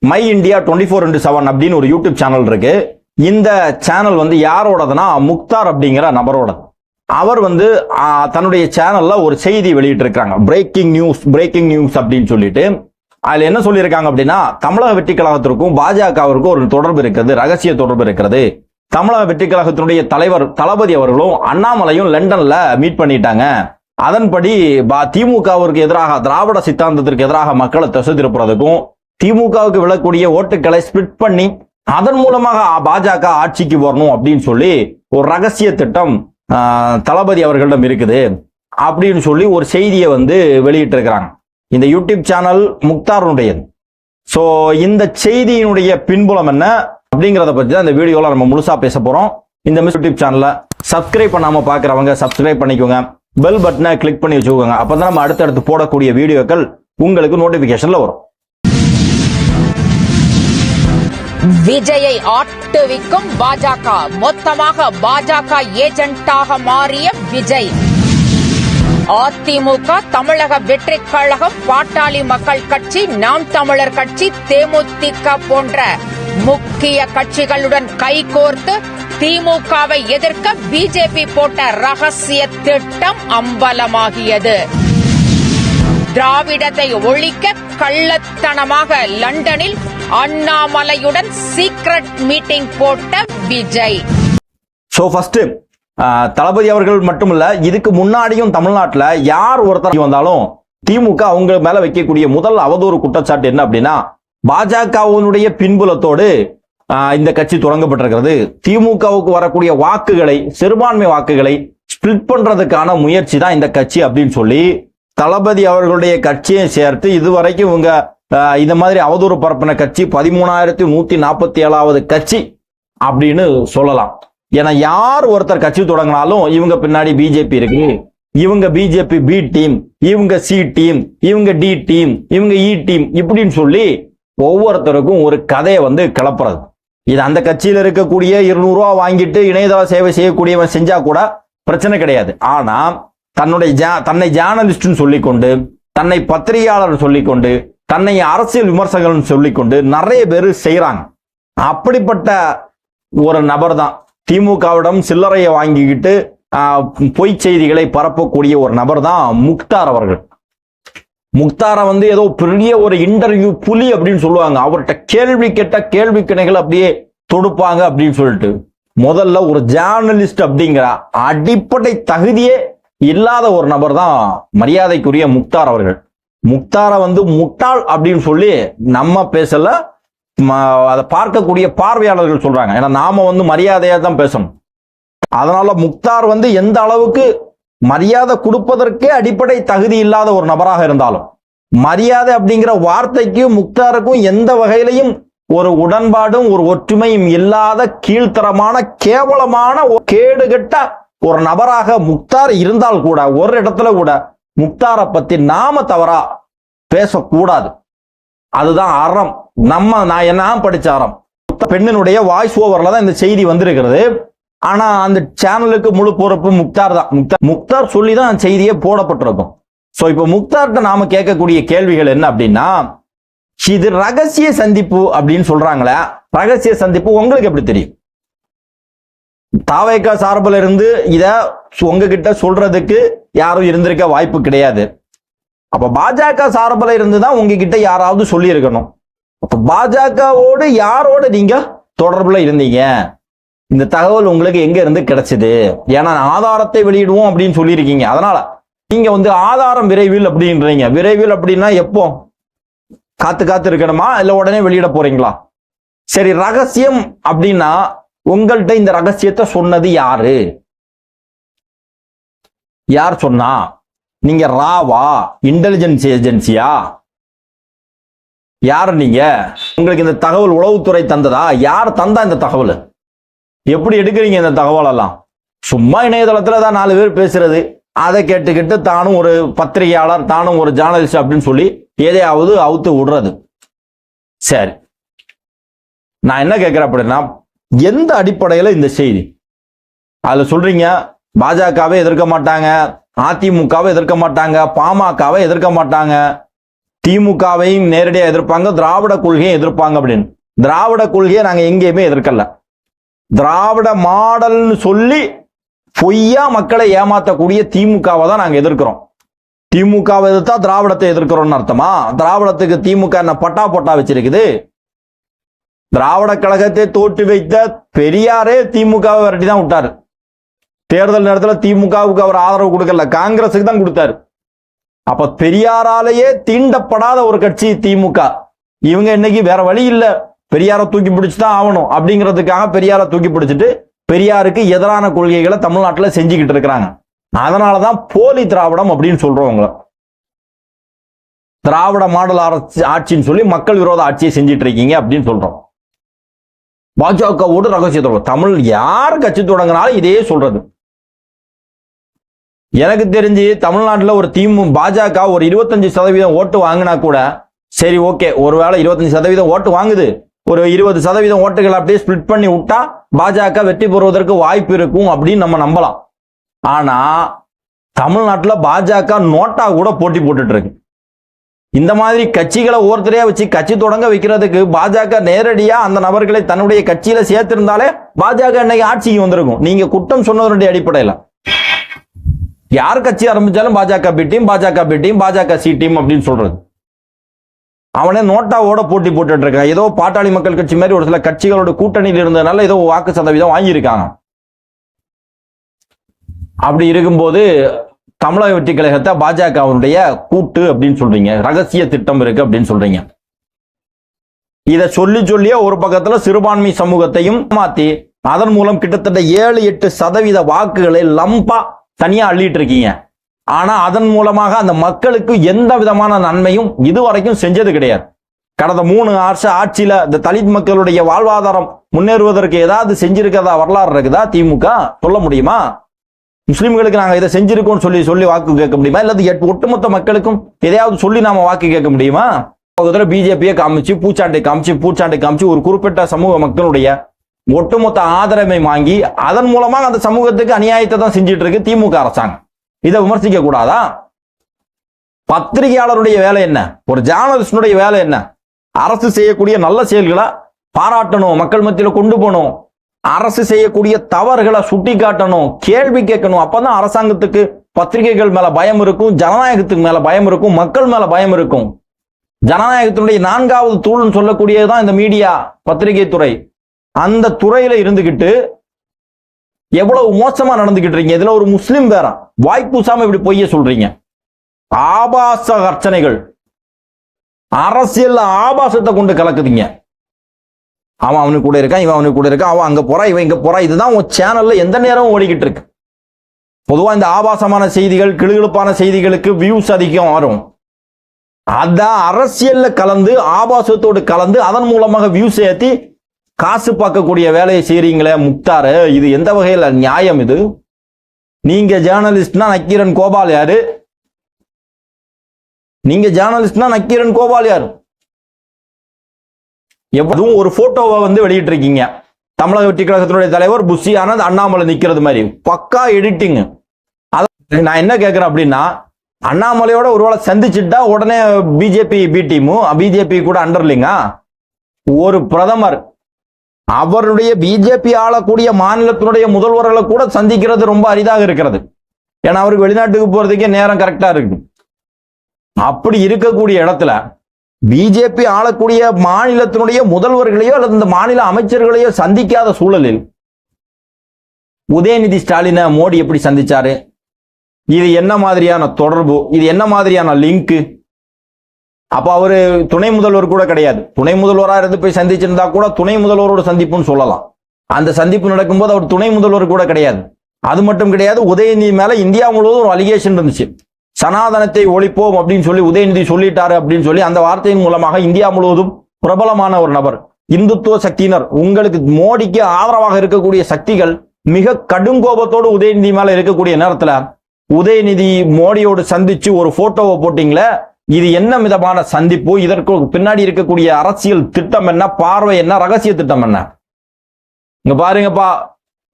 My India 24x7 அப்படின்னு ஒரு YouTube channel இருக்கு. இந்த சேனல் வந்து யாரோடதுன்னா முக்தார் அப்படிங்கிற நபரோட. அவர் வந்து தன்னுடைய சேனல்ல ஒரு செய்தி வெளியிட்டு இருக்காங்க. பிரேக்கிங் நியூஸ் அப்படின்னு சொல்லிட்டு அதுல என்ன சொல்லியிருக்காங்க அப்படின்னா, தமிழக வெற்றி கழகத்திற்கும் பாஜகவிற்கும் ஒரு தொடர்பு இருக்கிறது, ரகசிய தொடர்பு இருக்கிறது. தமிழக வெற்றி கழகத்தினுடைய தலைவர் தளபதி அவர்களும் அண்ணாமலையும் லண்டன்ல மீட் பண்ணிட்டாங்க. அதன்படி திமுகவிற்கு எதிராக, திராவிட சித்தாந்தத்திற்கு எதிராக மக்களை திசை திருப்புறதுக்கும் திமுகவுக்கு விழக்கூடிய ஓட்டுக்களை ஸ்பிளிட் பண்ணி அதன் மூலமாக பாஜக ஆட்சிக்கு வரணும் அப்படின்னு சொல்லி ஒரு ரகசிய திட்டம் தளபதி அவர்களிடம் இருக்குது அப்படின்னு சொல்லி ஒரு செய்தியை வந்து வெளியிட்டு இருக்கிறாங்க. இந்த யூடியூப் சேனல் முக்தாருடையது. ஸோ இந்த செய்தியினுடைய பின்புலம் என்ன அப்படிங்கிறத பற்றி தான் இந்த வீடியோவில் நம்ம முழுசா பேச போறோம். இந்த யூடியூப் சேனலை சப்ஸ்கிரைப் பண்ணாம பார்க்குறவங்க சப்ஸ்கிரைப் பண்ணிக்கோங்க, பெல் பட்டனை கிளிக் பண்ணி வச்சுக்கோங்க. அப்பதான் நம்ம அடுத்தடுத்து போடக்கூடிய வீடியோக்கள் உங்களுக்கு நோட்டிபிகேஷன்ல வரும். விஜயை ஆட்டுவிக்கும் பாஜக, மொத்தமாக பாஜக ஏஜென்ட்டாக மாறிய விஜய். அதிமுக, தமிழக வெற்றி கழகம், பாட்டாளி மக்கள் கட்சி, நாம் தமிழர் கட்சி, தேமுதிக போன்ற முக்கிய கட்சிகளுடன் கைகோர்த்து திமுகவை எதிர்க்க பிஜேபி போட்ட ரகசிய திட்டம் அம்பலமாகியது. திராவிடத்தை ஒழிக்க கள்ளத்தனமாக லண்டனில் அண்ணாமலையுடன் சீக்ரெட் மீட்டிங் போட்ட விஜய். சோ ஃபர்ஸ்ட் தளபதி அவர்கள் மட்டுமல்ல, இதுக்கு முன்னாடியும் தமிழ்நாட்டில் யார் ஒருத்தர் வந்தாலும் திமுக அவங்க மேல வைக்கக்கூடிய முதல் அவதூறு குற்றச்சாட்டு என்ன அப்படின்னா, பாஜகவினுடைய பின்புலத்தோடு இந்த கட்சி தொடங்கப்பட்டிருக்கிறது, திமுகவுக்கு வரக்கூடிய வாக்குகளை, சிறுபான்மை வாக்குகளை ஸ்பிளிட் பண்றதுக்கான முயற்சி தான் இந்த கட்சி அப்படின்னு சொல்லி தளபதி அவர்களுடைய கட்சியை சேர்த்து இதுவரைக்கும் இவங்க இந்த மாதிரி அவதூறு பரப்பின கட்சி 13,147வது கட்சி அப்படின்னு சொல்லலாம். ஏன்னா யார் ஒருத்தர் கட்சி தொடங்கினாலும் இவங்க பின்னாடி பிஜேபி இருக்கு, இவங்க பிஜேபி பி டீம், இவங்க சி டீம், இவங்க டி டீம், இவங்க இ டீம் இப்படின்னு சொல்லி ஒவ்வொருத்தருக்கும் ஒரு கதையை வந்து கிளப்புறது. இது அந்த கட்சியில் இருக்கக்கூடிய 200 ரூபா வாங்கிட்டு இணையதள சேவை செய்யக்கூடியவன் செஞ்சா கூட பிரச்சனை கிடையாது. ஆனா தன்னை ஜேர்னலிஸ்ட் சொல்லிக்கொண்டு, தன்னை பத்திரிகையாளர் சொல்லிக்கொண்டு, தன்னை அரசியல் விமர்சகர்கள் சொல்லிக்கொண்டு நிறைய பேர் செய்யறாங்க. அப்படிப்பட்ட ஒரு நபர் தான் திமுகவிடம் சில்லறையை வாங்கிக்கிட்டு பொய் செய்திகளை பரப்பக்கூடிய ஒரு நபர் தான் முக்தார் அவர்கள். முக்தாரை வந்து ஏதோ பெரிய ஒரு இன்டர்வியூ புலி அப்படின்னு சொல்லுவாங்க. அவர்கிட்ட கேள்வி கேட்ட கேள்வி கிணைகள் அப்படியே தொடுப்பாங்க அப்படின்னு சொல்லிட்டு, முதல்ல ஒரு ஜேர்னலிஸ்ட் அப்படிங்கிற அடிப்படை தகுதியே இல்லாத ஒரு நபர் தான் மரியாதைக்குரிய முக்தார் அவர்கள். முக்தாரை வந்து முட்டாள் அப்படின்னு சொல்லி நம்ம பேசல, அதை பார்க்கக்கூடிய பார்வையாளர்கள் சொல்றாங்க. ஏன்னா நாம வந்து மரியாதையா தான் பேசணும். அதனால முக்தார் வந்து எந்த அளவுக்கு மரியாதை கொடுப்பதற்கே அடிப்படை தகுதி இல்லாத ஒரு நபராக இருந்தாலும், மரியாதை அப்படிங்கிற வார்த்தைக்கு முக்தாருக்கும் எந்த வகையிலையும் ஒரு உடன்பாடும் ஒரு ஒற்றுமையும் இல்லாத கீழ்த்தரமான கேவலமான கேடுகட்ட ஒரு நபராக முக்தார் இருந்தால் கூட ஒரு இடத்துல கூட முக்தாரை பத்தி நாம தவறா பேசக்கூடாது. அதுதான் அறம். நான் என்ன படிச்ச அறம். பெண்ணினுடைய வாய்ஸ் ஓவர்ல தான் இந்த செய்தி வந்திருக்கிறது. ஆனா அந்த சேனலுக்கு முழு பொறுப்பு முக்தார் தான். முக்தார் சொல்லி தான் செய்தியே போடப்பட்டிருக்கும். சோ இப்ப முக்தார்கிட்ட நாம கேட்கக்கூடிய கேள்விகள் என்ன அப்படின்னா, இது ரகசிய சந்திப்பு அப்படின்னு சொல்றாங்களே, ரகசிய சந்திப்பு உங்களுக்கு எப்படி தெரியும்? தாவேகா சார்பில் இருந்து இத உங்ககிட்ட சொல்றதுக்கு யாரும் இருந்திருக்க வாய்ப்பு கிடையாது. அப்ப பாஜக சார்பில் இருந்து தான் உங்ககிட்ட யாராவது சொல்லி இருக்கணும். அப்ப பாஜகவோடு யாரோடு நீங்க தொடர்புல இருந்தீங்க? இந்த தகவல் உங்களுக்கு எங்க இருந்து கிடைச்சது? ஏன்னா ஆதாரத்தை வெளியிடுவோம் அப்படின்னு சொல்லியிருக்கீங்க. அதனால நீங்க வந்து ஆதாரம் விரைவில் அப்படின்றீங்க. விரைவில் அப்படின்னா எப்போ? காத்து இருக்கணுமா, இல்ல உடனே வெளியிட போறீங்களா? சரி, ரகசியம் அப்படின்னா உங்கள்கிட்ட இந்த ரகசியத்தை சொன்னது யாரு? யார் சொன்னா? நீங்க ராவா? இன்டெலிஜென்ஸ் ஏஜென்சியா? யார் நீங்க? உங்களுக்கு இந்த தகவல் உளவுத்துறை தந்ததா? யார் தந்தா இந்த தகவல்? எப்படி எடுக்கிறீங்க இந்த தகவல் எல்லாம்? சும்மா இணையதளத்துல தான் 4 பேர் பேசுறது, அதை கேட்டுக்கிட்டு தானும் ஒரு பத்திரிகையாளர், தானும் ஒரு ஜேர்னலிஸ்ட் அப்படின்னு சொல்லி எதையாவது அவுத்து விடுறது. சரி, நான் என்ன கேட்கிறேன் அப்படின்னா, எந்த அடிப்படையில் இந்த செய்தி? அதுல சொல்றீங்க பாஜகவை எதிர்க்க மாட்டாங்க, அதிமுகவை எதிர்க்க மாட்டாங்க, பாமகவை எதிர்க்க மாட்டாங்க. திமுகவையும் நேரடியா எதிர்ப்பாங்க, திராவிட கொள்கையை எதிர்ப்பாங்க அப்படின்னு. திராவிட கொள்கையை நாங்க எங்கேயுமே எதிர்க்கல. திராவிட மாடல்னு சொல்லி பொய்யா மக்களை ஏமாத்தக்கூடிய திமுகவை தான் நாங்க எதிர்க்கிறோம். திமுகவை எதிர்த்தா திராவிடத்தை எதிர்க்கிறோம்னு அர்த்தமா? திராவிடத்துக்கு திமுக என்ன பட்டா போட்டா வச்சிருக்குது? திராவிட கழகத்தை தோற்று வைத்த பெரியாரே திமுகவை விரட்டி தான் விட்டாரு. தேர்தல் நேரத்தில் திமுகவுக்கு அவர் ஆதரவு கொடுக்கல, காங்கிரஸுக்கு தான் கொடுத்தாரு. அப்ப பெரியாராலேயே தீண்டப்படாத ஒரு கட்சி திமுக. இவங்க இன்னைக்கு வேற வழி இல்ல, பெரியாரை தூக்கி பிடிச்சுதான் ஆகணும் அப்படிங்கிறதுக்காக பெரியாரை தூக்கி பிடிச்சிட்டு பெரியாருக்கு எதிரான கொள்கைகளை தமிழ்நாட்டில் செஞ்சுக்கிட்டு இருக்கிறாங்க. அதனாலதான் போலி திராவிடம் அப்படின்னு சொல்றவங்க. திராவிட மாடல் ஆட்சின்னு சொல்லி மக்கள் விரோத ஆட்சியை செஞ்சிட்டு இருக்கீங்க அப்படின்னு சொல்றோம். பாஜகவோடு ரகசிய தொடர்பு. தமிழ் யார் கட்சி தொடங்கினாலும் இதே சொல்றது. எனக்கு தெரிஞ்சு தமிழ்நாட்டில் ஒரு பாஜக ஒரு 25% ஓட்டு வாங்கினா கூட சரி, ஓகே, ஒருவேளை 25% ஓட்டு வாங்குது, ஒரு 20% ஓட்டுகள் அப்படியே ஸ்பிளிட் பண்ணி விட்டா பாஜக வெற்றி பெறுவதற்கு வாய்ப்பு இருக்கும் அப்படின்னு நம்ம நம்பலாம். ஆனா தமிழ்நாட்டில் பாஜக நோட்டா கூட போட்டி போட்டுட்டு இருக்கு. இந்த மாதிரி கட்சிகளை ஒவ்வொருத்தரையா வச்சு கட்சி தொடங்க வைக்கிறதுக்கு பாஜக நேரடியா அந்த நபர்களை தன்னுடைய கட்சியில சேர்த்திருந்தாலே பாஜக இன்னைக்கு ஆட்சிக்கு வந்திருக்கும். நீங்க குற்றம் சொன்னதனுடைய அடிப்படையில் யார் கட்சி ஆரம்பிச்சாலும் பாஜக பி டீம், பாஜக பி டீம், பாஜக சி டீம் அப்படின்னு சொல்றது. அவனே நோட்டாவோட போட்டி போட்டுட்டு இருக்கான். ஏதோ பாட்டாளி மக்கள் கட்சி மாதிரி ஒரு சில கட்சிகளோட கூட்டணியில் இருந்ததுனால ஏதோ வாக்கு சதவீதம் வாங்கியிருக்காங்க. அப்படி இருக்கும்போது தமிழக வெற்றி கழகத்தை பாஜகவுடைய கூட்டு அப்படின்னு சொல்றீங்க, ரகசிய திட்டம் இருக்கு அப்படின்னு சொல்றீங்க. இதை சொல்லியே ஒரு பக்கத்துல சிறுபான்மை சமூகத்தையும் மாத்தி அதன் மூலம் கிட்டத்தட்ட 7-8% வாக்குகளை லம்பா தனியா அள்ளிட்டு இருக்கீங்க. ஆனா அதன் மூலமாக அந்த மக்களுக்கு எந்த விதமான நன்மையும் இதுவரைக்கும் செஞ்சது கிடையாது. கடந்த 3 வருஷ ஆட்சியில இந்த தலித் மக்களுடைய வாழ்வாதாரம் முன்னேறுவதற்கு ஏதாவது செஞ்சிருக்கிறதா வரலாறு இருக்குதா திமுக? சொல்ல முடியுமா? முஸ்லிம்களுக்கு நாங்க இதை செஞ்சிருக்கோம் சொல்லி வாக்கு கேட்க முடியுமா? இல்ல ஒட்டுமொத்த மக்களுக்கும் எதையாவது சொல்லி நாம வாக்கு கேட்க முடியுமா? பிஜேபியை காமிச்சு பூச்சாண்டை காமிச்சு ஒரு குறிப்பிட்ட சமூக மக்களுடைய ஒட்டுமொத்த ஆதரவை வாங்கி அதன் மூலமாக அந்த சமூகத்துக்கு அநியாயத்தை தான் செஞ்சிட்டு இருக்கு திமுக அரசாங்கம். இதை விமர்சிக்க கூடாதா? பத்திரிகையாளருடைய வேலை என்ன? ஒரு ஜேர்னலிஸ்டுடைய வேலை என்ன? அரசு செய்யக்கூடிய நல்ல செயல்களை பாராட்டணும், மக்கள் மத்தியில் கொண்டு போகணும். அரசு செய்யக்கூடிய தவறுகளை சுட்டி காட்டணும், கேள்வி கேட்கணும். அப்பதான் அரசாங்கத்துக்கு பத்திரிகைகள் மேல பயம் இருக்கும், ஜனநாயகத்துக்கு மேல பயம் இருக்கும், மக்கள் மேல பயம் இருக்கும். ஜனநாயகத்தினுடைய 4வது தூள்னு சொல்லக்கூடியதுதான் இந்த மீடியா, பத்திரிகை துறை. அந்த துறையில இருந்துகிட்டு எவ்வளவு மோசமா நடந்துகிட்டு இருக்கீங்க. இதுல ஒரு முஸ்லிம் வேற வாய்ப்பூசாம இப்படி பொய்ய சொல்றீங்க. ஆபாச அர்ச்சனைகள், அரசியல் ஆபாசத்தை கொண்டு கலக்குதுங்க. அவன் அவனுக்கு கூட இருக்கான், இவன் அவனுக்கு கூட இருக்கான், அவன் அங்க போறா, இவன் இங்க போறா. இதுதான் உன் சேனல்ல எந்த நேரமும் ஓடிக்கிட்டு இருக்கு. பொதுவா இந்த ஆபாசமான செய்திகள், கிளுகிழுப்பான செய்திகளுக்கு வியூஸ் அதிகம் வரும். அதான் அரசியல்ல கலந்து ஆபாசத்தோடு கலந்து அதன் மூலமாக வியூஸ் ஏற்றி காசு பார்க்கக்கூடிய வேலையை செய்றீங்களே முக்தாரு, இது எந்த வகையில் நியாயம்? இது நீங்க ஜேர்னலிஸ்ட்னா நக்கீரன் கோபால் யாரு? நீங்க ஜேர்னலிஸ்ட்னா நக்கீரன் கோபால் யாரு? எப்போதும் ஒரு போட்டோவை வெளியிட்டு இருக்கீங்க. தமிழக வெற்றி கழகத்தினுடைய தலைவர் புஷி ஆனந்த் அண்ணாமலை நிக்கிறது மாதிரி பக்கா எடிட்டிங். நான் என்ன கேட்கிறேன் அப்படின்னா, அண்ணாமலையோட ஒருவேளை சந்திச்சுட்டா உடனே பிஜேபி பி டீமும் பிஜேபி கூட அண்டர்லிங்கா? ஒரு பிரதமர் அவருடைய பிஜேபி ஆளக்கூடிய மாநிலத்தினுடைய முதல்வர்களை கூட சந்திக்கிறது ரொம்ப அரிதாக இருக்கிறது. ஏன்னா அவருக்கு வெளிநாட்டுக்கு போறதுக்கே நேரம் கரெக்டா இருக்கு. அப்படி இருக்கக்கூடிய இடத்துல பிஜேபி ஆளக்கூடிய மாநிலத்தினுடைய முதல்வர்களையோ அல்லது இந்த மாநில அமைச்சர்களையோ சந்திக்காத சூழலில் உதயநிதி ஸ்டாலினை மோடி எப்படி சந்திச்சாரு? இது என்ன மாதிரியான தொடர்பு? இது என்ன மாதிரியான லிங்க்? அப்ப அவரு துணை முதல்வர் கூட கிடையாது. துணை முதல்வரா இருந்து போய் சந்திச்சிருந்தா கூட துணை முதல்வரோட சந்திப்புன்னு சொல்லலாம். அந்த சந்திப்பு நடக்கும்போது அவர் துணை முதல்வர் கூட கிடையாது. அது மட்டும் கிடையாது, உதயநிதி மேல இந்தியா முழுவதும் ஒரு அலிகேஷன் இருந்துச்சு. சனாதனத்தை ஒழிப்போம் அப்படின்னு சொல்லி உதயநிதி சொல்லிட்டாரு அப்படின்னு சொல்லி அந்த வார்த்தையின் மூலமாக இந்தியா முழுவதும் பிரபலமான ஒரு நபர், இந்துத்துவ சக்தியினர், உங்களுக்கு மோடிக்கு ஆதரவாக இருக்கக்கூடிய சக்திகள் மிக கடுங்கோபத்தோடு உதயநிதி மேல இருக்கக்கூடிய நேரத்துல உதயநிதி மோடியோடு சந்திச்சு ஒரு போட்டோவை போட்டீங்களே, இது என்ன விதமான சந்திப்பு? இதற்கு பின்னாடி இருக்கக்கூடிய அரசியல் திட்டம் என்ன, பார்வை என்ன, ரகசிய திட்டம் என்ன? இங்க பாருங்கப்பா,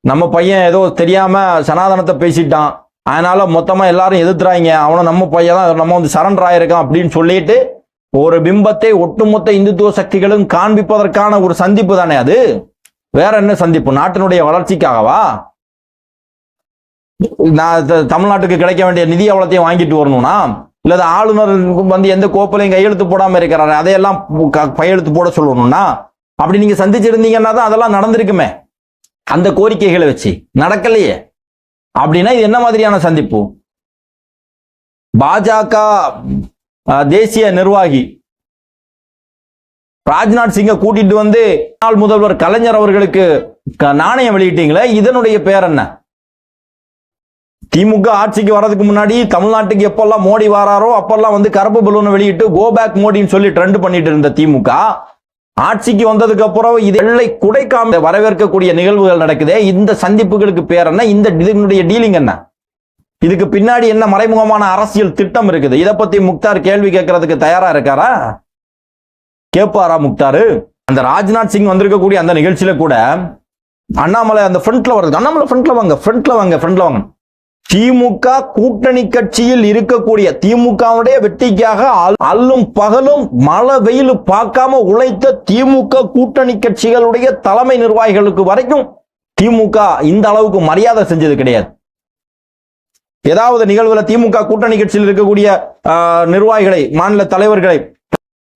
நம்ம பையன் ஏதோ தெரியாம சனாதனத்தை பேசிட்டான், அதனால மொத்தமா எல்லாரும் எதிர்த்துறாங்க, அவனை நம்ம பையன் தான், நம்ம சரண்டர் ஆயிருக்கான் அப்படின்னு சொல்லிட்டு ஒரு பிம்பத்தை ஒட்டுமொத்த இந்துத்துவ சக்திகளும் காண்பிப்பதற்கான ஒரு சந்திப்பு தானே அது. வேற என்ன சந்திப்பு? நாட்டினுடைய வளர்ச்சிக்காகவா? நான் தமிழ்நாட்டுக்கு கிடைக்க வேண்டிய நிதி அவலத்தையும் வாங்கிட்டு வரணும்னா, இல்ல ஆளுநர் வந்து எந்த கோப்பிலையும் கையெழுத்து போடாம இருக்கிறாரு அதையெல்லாம் கையெழுத்து போட சொல்லணும்னா, அப்படி நீங்க சந்திச்சிருந்தீங்கன்னா தான் அதெல்லாம் நடந்திருக்குமே. அந்த கோரிக்கைகளை வச்சு நடக்கலையே. அப்படின்னா இது என்ன மாதிரியான சந்திப்பு? பாஜக தேசிய நிர்வாகி ராஜ்நாத் சிங்கை கூட்டிட்டு வந்து முன்னாள் முதல்வர் கலைஞர் அவர்களுக்கு நாணயம் வெளியிட்டீங்களே, இதனுடைய பேர் என்ன? திமுக ஆட்சிக்கு வர்றதுக்கு முன்னாடி தமிழ்நாட்டுக்கு எப்பெல்லாம் மோடி வராரோ அப்பெல்லாம் வந்து கருப்பு பலூன் வெளியிட்டு கோ பேக் மோடின்னு சொல்லி ட்ரெண்ட் பண்ணிட்டு இருந்த திமுக ஆட்சிக்கு வந்ததுக்கு அப்புறம் இது எல்லை குடைக்காம வரவேற்கக்கூடிய நிகழ்வுகள் நடக்குதே. இந்த சந்திப்புகளுக்கு பேர் என்ன? இந்த இதனுடைய டீலிங் என்ன? இதுக்கு பின்னாடி என்ன மறைமுகமான அரசியல் திட்டம் இருக்குது? இதை பத்தி முக்தார் கேள்வி கேட்கறதுக்கு தயாரா இருக்காரா? கேட்பாரா முக்தாரு? அந்த ராஜ்நாத் சிங் வந்திருக்கக்கூடிய அந்த நிகழ்ச்சியில கூட அண்ணாமலை அந்த ஃப்ரண்ட்ல வருது. அண்ணாமலை ஃப்ரண்ட்ல வாங்க. திமுக கூட்டணி கட்சியில் இருக்கக்கூடிய திமுகவுடைய வெற்றிக்காக அல்லும் பகலும் மழை வெயில் பார்க்காம உழைத்த திமுக கூட்டணி கட்சிகளுடைய தலைமை நிர்வாகிகளுக்கு வரைக்கும் திமுக இந்த அளவுக்கு மரியாதை செஞ்சது கிடையாது. ஏதாவது நிகழ்வுல திமுக கூட்டணி கட்சியில் இருக்கக்கூடிய நிர்வாகிகளை, மாநில தலைவர்களை,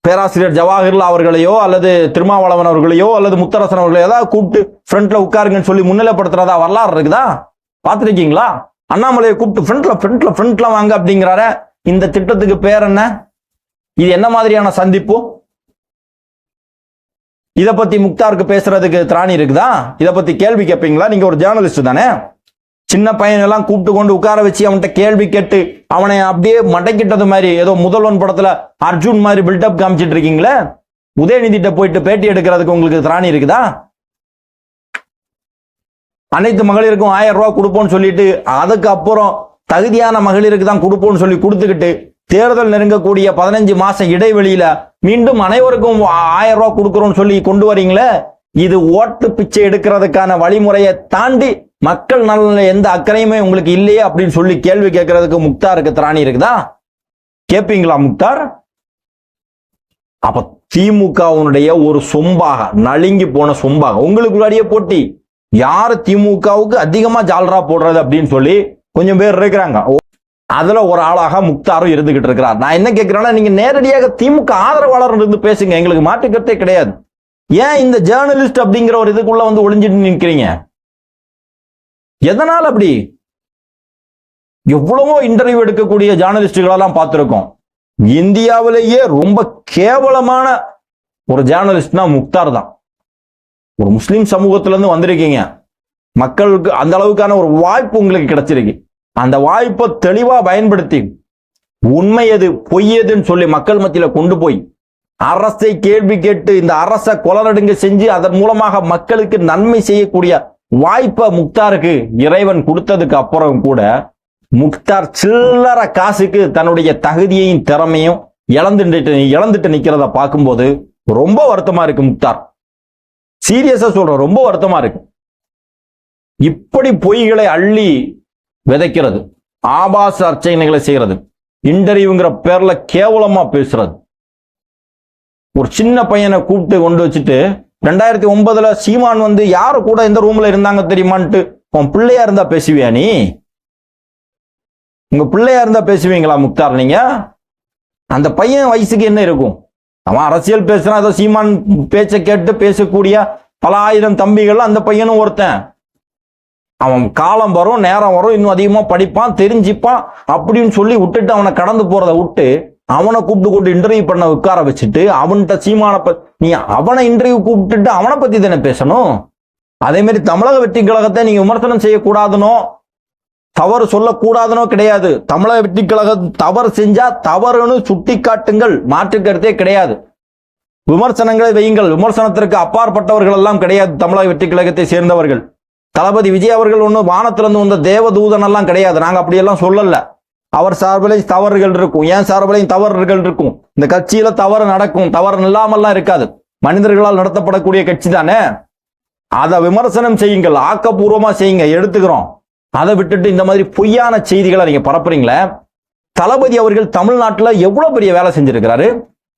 பேராசிரியர் ஜவாஹர்லால் அவர்களையோ அல்லது திருமாவளவன் அவர்களையோ அல்லது முத்தரசன் அவர்களையோ ஏதாவது கூப்பிட்டு ஃப்ரண்ட்ல உட்காருங்கன்னு சொல்லி முன்னிலைப்படுத்துறதா வரலாறு இருக்குதா? பார்த்துருக்கீங்களா? அண்ணாமலையை கூப்பிட்டு ஃப்ரண்ட்ல வாங்க அப்படிங்கிறார. இந்த திட்டத்துக்கு பேர் என்ன? இது என்ன மாதிரியான சந்திப்பு? இத பத்தி முக்தாருக்கு பேசுறதுக்கு திராணி இருக்குதா? இத பத்தி கேள்வி கேட்பீங்களா? நீங்க ஒரு ஜேர்னலிஸ்ட் தானே. சின்ன பையனெல்லாம் கூப்பிட்டு கொண்டு உட்கார வச்சு அவன்கிட்ட கேள்வி கேட்டு அவனை அப்படியே மடக்கிட்டது மாதிரி ஏதோ முதல்வன் படத்துல அர்ஜுன் மாதிரி பில்டப் காமிச்சிட்டு இருக்கீங்களே. உதயநிதிட்ட போயிட்டு பேட்டி எடுக்கிறதுக்கு உங்களுக்கு திராணி இருக்குதா? அனைத்து மகளிருக்கும் 1000 ரூபாய் கொடுப்போம்னு சொல்லிட்டு அதுக்கப்புறம் தகுதியான மகளிருக்கு தான் கொடுப்போம்னு சொல்லி கொடுத்துக்கிட்டு தேர்தல் நெருங்கக்கூடிய 15 மாசம் இடைவெளியில மீண்டும் அனைவருக்கும் 1000 ரூபாய் கொடுக்கிறோம்னு சொல்லி கொண்டு வரீங்களே. இது ஓட்டு பிச்சை எடுக்கிறதுக்கான வழிமுறையை தாண்டி மக்கள் நலனில் எந்த அக்கறையுமே உங்களுக்கு இல்லையே அப்படின்னு சொல்லி கேள்வி கேட்கறதுக்கு முக்தாருக்கு திராணி இருக்குதா? கேட்பீங்களா முக்தார்? அப்ப திமுகவுடைய ஒரு சொம்பாக, நலிங்கி போன சொம்பாக உங்களுக்கு முன்னாடியே போட்டி யாரு திமுகவுக்கு அதிகமா ஜால்ரா போடுறது அப்படின்னு சொல்லி கொஞ்சம் பேர் இருக்கிறாங்க. அதுல ஒரு ஆளாக முக்தாரும் இருந்துகிட்டு இருக்கிறார். நான் என்ன கேட்கிறேன்னா, நீங்க நேரடியாக திமுக ஆதரவாளர் இருந்து பேசுங்க, எங்களுக்கு மாற்றுக்கருத்தே கிடையாது. ஏன் இந்த ஜேர்னலிஸ்ட் அப்படிங்கிற ஒரு இதுக்குள்ள வந்து ஒளிஞ்சிட்டு நிற்கிறீங்க? எதனால அப்படி? எவ்வளவோ இன்டர்வியூ எடுக்கக்கூடிய ஜேர்னலிஸ்டுகளெல்லாம் பார்த்திருக்கோம். இந்தியாவிலேயே ரொம்ப கேவலமான ஒரு ஜேர்னலிஸ்ட்னா முக்தார் தான். ஒரு முஸ்லிம் சமூகத்துல இருந்து வந்திருக்கீங்க, மக்களுக்கு அந்த அளவுக்கான ஒரு வாய்ப்பு உங்களுக்கு கிடைச்சிருக்கு. அந்த வாய்ப்பை தெளிவா பயன்படுத்தி உண்மை எது பொய் எதுன்னு சொல்லி மக்கள் மத்தியில கொண்டு போய் அரசை கேள்வி கேட்டு இந்த அரசை கொலநடுங்க செஞ்சு அதன் மூலமாக மக்களுக்கு நன்மை செய்யக்கூடிய வாய்ப்பை முக்தாருக்கு இறைவன் கொடுத்ததுக்கு அப்புறம் கூட முக்தார் சில்லற காசுக்கு தன்னுடைய தகுதியையும் திறமையும் இழந்துட்டு நிக்கிறத பார்க்கும்போது ரொம்ப வருத்தமா இருக்கு. முக்தார் சீரியஸா சொல்ற, ரொம்ப வருத்தமா இருக்கு. இப்படி பொய்களை அள்ளி விதைக்கிறது, ஆபாச அர்ச்சனைகளை செய்யறது, இன்டர்வியூங்கிற பேர்ல கேவலமா பேசுறது, ஒரு சின்ன பையனை கூப்பிட்டு கொண்டு வச்சுட்டு 2009 சீமான் வந்து யாரு கூட எந்த ரூம்ல இருந்தாங்க தெரியுமான்ட்டு உன் பிள்ளையா இருந்தா பேசுவியா? நீ உங்க பிள்ளையா இருந்தா பேசுவீங்களா முக்தார்? நீங்க அந்த பையன் வயசுக்கு என்ன இருக்கும்? அவன் அரசியல் பேசுறான், ஏதோ சீமான் பேச்சை கேட்டு பேசக்கூடிய பல ஆயிரம் தம்பிகள் அந்த பையனும் ஒருத்தன். அவன் காலம் வரும், நேரம் வரும், இன்னும் அதிகமா படிப்பான், தெரிஞ்சுப்பான் அப்படின்னு சொல்லி விட்டுட்டு அவனை கடந்து போறதை விட்டு அவனை கூப்பிட்டு கொண்டு இன்டர்வியூ பண்ண உட்கார வச்சுட்டு அவன்கிட்ட சீமான நீ அவனை இன்டர்வியூ கூப்பிட்டுட்டு அவனை பத்தி தானே பேசணும். அதே மாதிரி தமிழக வெற்றி கழகத்தை நீங்க விமர்சனம் செய்யக்கூடாதுனோ தவறு சொல்லக்கூடாதுனோ கிடையாது. தமிழக வெற்றி கழகம் தவறு செஞ்சா தவறுன்னு சுட்டி காட்டுங்கள், மாற்றுக்கருத்தே கிடையாது. விமர்சனங்களை வையுங்கள், விமர்சனத்திற்கு அப்பாற்பட்டவர்கள் எல்லாம் கிடையாது. தமிழக வெற்றி கழகத்தை சேர்ந்தவர்கள் தளபதி விஜய் அவர்கள் ஒன்றும் வானத்திலிருந்து வந்த தேவதூதன் எல்லாம் கிடையாது. நாங்க அப்படியெல்லாம் சொல்லல. அவர் சார்பிலையும் தவறுகள் இருக்கும், ஏன் சார்பிலையும் தவறுகள் இருக்கும். இந்த கட்சியில தவறு நடக்கும், தவறு இல்லாமல்லாம் இருக்காது. மனிதர்களால் நடத்தப்படக்கூடிய கட்சி தானே. அதை விமர்சனம் செய்யுங்கள், ஆக்கப்பூர்வமா செய்யுங்க, எடுத்துக்கிறோம். அதை விட்டுட்டு இந்த மாதிரி பொய்யான செய்திகளை நீங்க பரப்புறீங்களே. தளபதி அவர்கள் தமிழ்நாட்டில் எவ்வளவு பெரிய வேலை செஞ்சிருக்கிறாரு.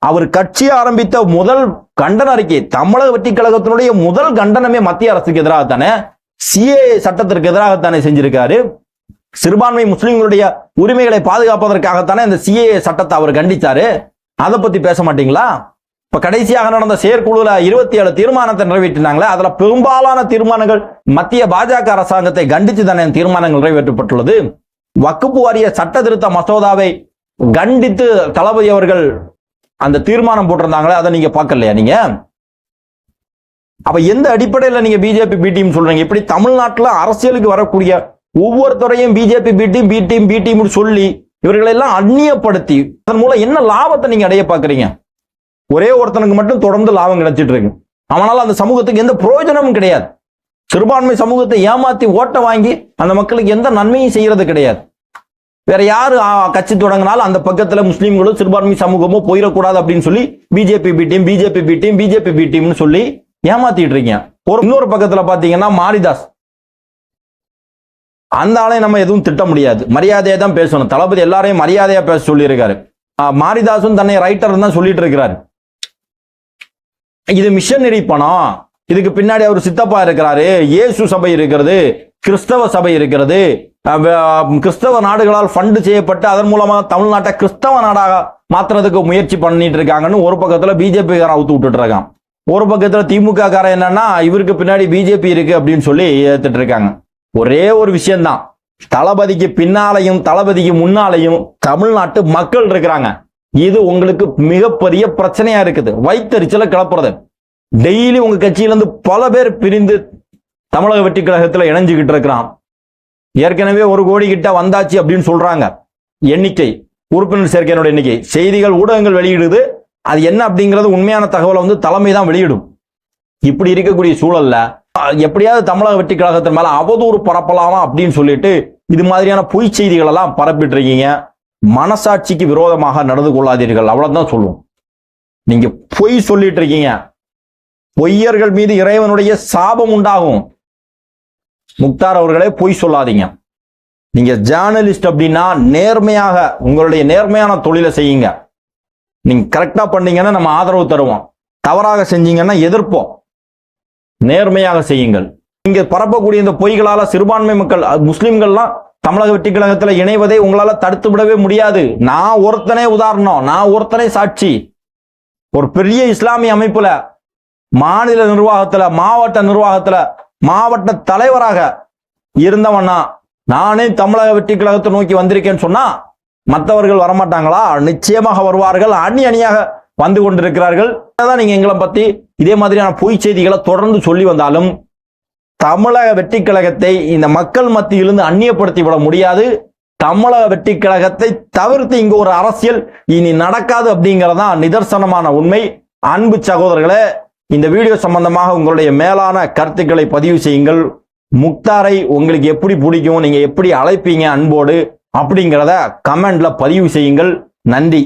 அவர் கட்சி ஆரம்பித்த முதல் கண்டன அறிக்கை, தமிழக வெற்றி கழகத்தினுடைய முதல் கண்டனமே மத்திய அரசுக்கு எதிராகத்தானே, சிஏஏ சட்டத்திற்கு எதிராகத்தானே செஞ்சிருக்காரு. சிறுபான்மை முஸ்லிம்களுடைய உரிமைகளை பாதுகாப்பதற்காகத்தானே இந்த சிஏஏ சட்டத்தை அவர் கண்டித்தாரு. அதை பத்தி பேச மாட்டீங்களா? இப்ப கடைசியாக நடந்த செயற்குழுல 27 தீர்மானத்தை நிறைவேற்றினாங்களே, அதுல பெரும்பாலான தீர்மானங்கள் மத்திய பாஜக அரசாங்கத்தை கண்டித்து தானே தீர்மானங்கள் நிறைவேற்றப்பட்டுள்ளது. வக்ஃப் வாரிய சட்ட திருத்த மசோதாவை கண்டித்து தளபதி அவர்கள் அந்த தீர்மானம் போட்டிருந்தாங்களே, அதை நீங்க பார்க்கலையா நீங்க? அப்ப எந்த அடிப்படையில் நீங்க பிஜேபி பி டீம் சொல்றீங்க? இப்படி தமிழ்நாட்டில் அரசியலுக்கு வரக்கூடிய ஒவ்வொருத்தரையும் பிஜேபி பி டீம் சொல்லி இவர்களை எல்லாம் அந்நியப்படுத்தி அதன் மூலம் என்ன லாபத்தை நீங்க அடைய பாக்குறீங்க? ஒரே ஒருத்தனுக்கு மட்டும் தொடர்ந்து லாபம் கிடைச்சிட்டு இருக்கு. அவனால அந்த சமூகத்துக்கு எந்த பிரயோஜனமும் கிடையாது. சிறுபான்மை சமூகத்தை ஏமாத்தி ஓட்ட வாங்கி அந்த மக்களுக்கு எந்த நன்மையும் செய்யறது கிடையாது. வேற யாரு கட்சி தொடங்கினாலும் அந்த பக்கத்துல முஸ்லீம்களும் சிறுபான்மை சமூகமும் போயிடக்கூடாது அப்படின்னு சொல்லி பிஜேபி பி டீம்னு சொல்லி ஏமாத்திட்டு இருக்கீங்க. இன்னொரு பக்கத்துல பாத்தீங்கன்னா மாரிதாஸ், அந்த ஆளை நம்ம எதுவும் திட்ட முடியாது, மரியாதையா தான் பேசணும். தளபதி எல்லாரையும் மரியாதையா பேச சொல்லி இருக்காரு. மாரிதாசும் தன்னை ரைட்டர் தான் சொல்லிட்டு இருக்கிறாரு. இது மிஷனரி பணம், இதுக்கு பின்னாடி அவர் சித்தப்பா இருக்கிறாரு, இயேசு சபை இருக்கிறது, கிறிஸ்தவ சபை இருக்கிறது, கிறிஸ்தவ நாடுகளால் ஃபண்டு செய்யப்பட்டு அதன் மூலமா தமிழ்நாட்டை கிறிஸ்தவ நாடாக மாத்துறதுக்கு முயற்சி பண்ணிட்டு இருக்காங்கன்னு ஒரு பக்கத்துல பிஜேபி காரன் அவுத்து விட்டுட்டு இருக்கான். ஒரு பக்கத்துல திமுக காரன் என்னன்னா இவருக்கு பின்னாடி பிஜேபி இருக்கு அப்படின்னு சொல்லி ஏத்துட்டு இருக்காங்க. ஒரே ஒரு விஷயம்தான், தளபதிக்கு பின்னாலையும் தளபதிக்கு முன்னாலையும் தமிழ்நாட்டு மக்கள் இருக்கிறாங்க. இது உங்களுக்கு மிகப்பெரிய பிரச்சனையா இருக்குது, வைத்தறிச்சல கிளப்புறது. டெய்லி உங்க கட்சியிலிருந்து பல பேர் பிரிந்து தமிழக வெற்றி கழகத்தில் இணைஞ்சுக்கிட்டு இருக்கிறான். ஏற்கனவே 1 கோடி கிட்ட வந்தாச்சு அப்படின்னு சொல்றாங்க. எண்ணிக்கை, உறுப்பினர் சேர்க்கையினோட எண்ணிக்கை செய்திகள் ஊடகங்கள் வெளியிடுது. அது என்ன அப்படிங்கிறது உண்மையான தகவலை தலைமை தான் வெளியிடும். இப்படி இருக்கக்கூடிய சூழல்ல எப்படியாவது தமிழக வெற்றி கழகத்தின் மேல அவதூறு பரப்பலாமா அப்படின்னு சொல்லிட்டு இது மாதிரியான பொய் செய்திகள் எல்லாம் பரப்பிட்டு இருக்கீங்க. மனசாட்சிக்கு விரோதமாக நடந்து கொள்ளாதீர்கள், அவ்வளவுதான் சொல்லுவோம். நீங்க பொய் சொல்லிட்டு இருக்கீங்க. பொய்யர்கள் மீது இறைவனுடைய சாபம் உண்டாகும். முக்தார் அவர்களே பொய் சொல்லாதீங்க. நீங்க ஜேர்னலிஸ்ட் அப்படின்னா நேர்மையாக உங்களுடைய நேர்மையான தொழிலை செய்யுங்க. நீங்க கரெக்டா பண்ணீங்கன்னா நம்ம ஆதரவு தருவோம், தவறாக செஞ்சீங்கன்னா எதிர்ப்போம். நேர்மையாக செய்யுங்கள். இங்க பரப்பக்கூடிய இந்த பொய்களால சிறுபான்மை மக்கள் முஸ்லிம்கள்லாம் தமிழக வெற்றி கழகத்தில் இணைவதை உங்களால தடுத்து விடவே முடியாது. நான் ஒருத்தனே உதாரணம், நான் ஒருத்தனே சாட்சி. ஒரு பெரிய இஸ்லாமிய அமைப்புல மாநில நிர்வாகத்துல மாவட்ட நிர்வாகத்துல மாவட்ட தலைவராக இருந்தவனா நானே தமிழக வெற்றி கழகத்தை நோக்கி வந்திருக்கேன்னு சொன்னா மற்றவர்கள் வரமாட்டாங்களா? நிச்சயமாக வருவார்கள். அணியாக வந்து கொண்டிருக்கிறார்கள். நீங்க எங்களை பத்தி இதே மாதிரியான பொய் செய்திகளை தொடர்ந்து சொல்லி வந்தாலும் தமிழக வெற்றி கழகத்தை இந்த மக்கள் மத்தியிலிருந்து அந்நியப்படுத்தி விட முடியாது. தமிழக வெற்றி கழகத்தை தவிர்த்து இங்கு ஒரு அரசியல் இனி நடக்காது அப்படிங்கறதா நிதர்சனமான உண்மை. அன்பு சகோதரர்களே, இந்த வீடியோ சம்பந்தமாக உங்களுடைய மேலான கருத்துக்களை பதிவு செய்யுங்கள். முக்தாரை உங்களுக்கு எப்படி பிடிக்கும், நீங்க எப்படி அழைப்பீங்க அன்போடு அப்படிங்கிறத கமெண்ட்ல பதிவு செய்யுங்கள். நன்றி.